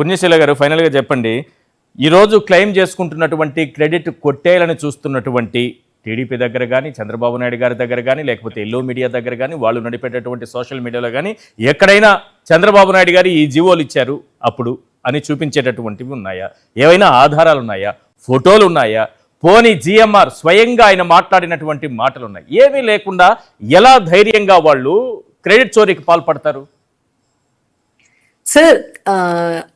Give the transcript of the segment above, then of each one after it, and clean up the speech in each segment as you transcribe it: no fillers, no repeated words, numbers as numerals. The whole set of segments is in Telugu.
పుణ్యశీల గారు ఫైనల్గా చెప్పండి. ఈరోజు క్లెయిమ్ చేసుకుంటున్నటువంటి క్రెడిట్ కొట్టేయాలని చూస్తున్నటువంటి టీడీపీ దగ్గర కానీ, చంద్రబాబు నాయుడు గారి దగ్గర కానీ, లేకపోతే ఎల్లో మీడియా దగ్గర కానీ, వాళ్ళు నడిపేటటువంటి సోషల్ మీడియాలో కానీ ఎక్కడైనా చంద్రబాబు నాయుడు గారు ఈ జీవోలు ఇచ్చారు అప్పుడు అని చూపించేటటువంటివి ఉన్నాయా? ఏవైనా ఆధారాలు ఉన్నాయా? ఫోటోలు ఉన్నాయా? పోనీ జిఎంఆర్ స్వయంగా ఆయన మాట్లాడినటువంటి మాటలు ఉన్నాయి. ఏమీ లేకుండా ఎలా ధైర్యంగా వాళ్ళు క్రెడిట్ చోరీకి పాల్పడతారు? సార్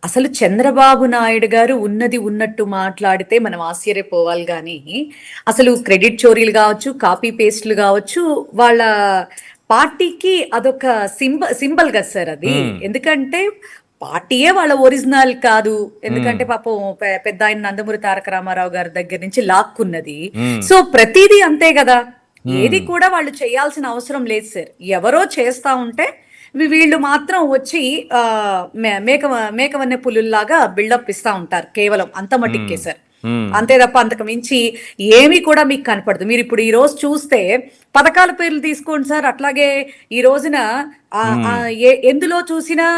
అసలు చంద్రబాబు నాయుడు గారు ఉన్నది ఉన్నట్టు మాట్లాడితే మనం ఆశ్చర్యపోవాలి కానీ అసలు క్రెడిట్ చోరీలు కావచ్చు, కాపీ పేస్ట్లు కావచ్చు, వాళ్ళ పార్టీకి అదొక సింబల్ కదా సార్ అది. ఎందుకంటే పార్టీయే వాళ్ళ ఒరిజినల్ కాదు. ఎందుకంటే పాపం పెద్ద ఆయన నందమూరి తారక రామారావు గారి దగ్గర నుంచి లాక్కున్నది. సో ప్రతిదీ అంతే కదా, ఏది కూడా వాళ్ళు చేయాల్సిన అవసరం లేదు సార్. ఎవరో చేస్తా ఉంటే వీళ్ళు మాత్రం వచ్చి మేకవన్నె పులుల్లాగా బిల్డప్ ఇస్తా ఉంటారు. కేవలం అంత మటుక్కే సార్, అంతే తప్ప అంతకు మించి ఏమీ కూడా మీకు కనపడదు. మీరు ఇప్పుడు ఈ రోజు చూస్తే పథకాల పేర్లు తీసుకోండి సార్. అట్లాగే ఈ రోజున ఎందులో చూసినా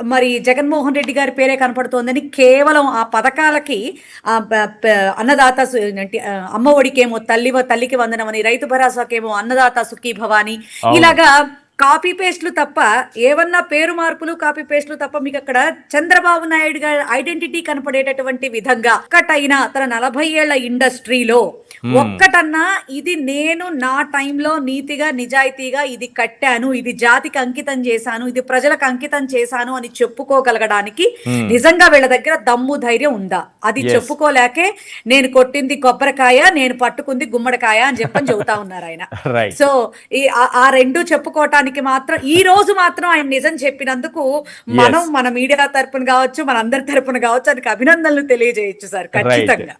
మరి జగన్మోహన్ రెడ్డి గారి పేరే కనపడుతోందని కేవలం ఆ పథకాలకి అన్నదాత అమ్మ ఒడికేమో తల్లికి వందనమని, రైతు భరోసాకేమో అన్నదాత సుఖీ భవాని, ఇలాగా కాపీ పేస్ట్లు తప్ప, ఏమన్నా పేరు మార్పులు కాపీ పేస్ట్లు తప్ప మీకు అక్కడ చంద్రబాబు నాయుడు గారి ఐడెంటిటీ కనపడేటటువంటి విధంగా ఒక్కటైనా తన 40 ఏళ్ల ఇండస్ట్రీలో ఒక్కటన్నా ఇది నేను నా టైంలో నీతిగా నిజాయితీగా ఇది కట్టాను, ఇది జాతికి అంకితం చేశాను, ఇది ప్రజలకు అంకితం చేశాను అని చెప్పుకోగలగడానికి నిజంగా వీళ్ళ దగ్గర దమ్ము ధైర్యం ఉందా? అది చెప్పుకోలేకే నేను కొట్టింది కొబ్బరికాయ, నేను పట్టుకుంది గుమ్మడికాయ అని చెప్పని చెబుతా ఉన్నారు ఆయన. సో ఆ రెండు చెప్పుకోవటానికి మాత్రం ఈ రోజు మాత్రం ఆయన నిజం చెప్పినందుకు మన మీడియా తరపున కావచ్చు, మన అందరి తరపున కావచ్చు ఆయనకు అభినందనలు తెలియజేయచ్చు సార్, ఖచ్చితంగా.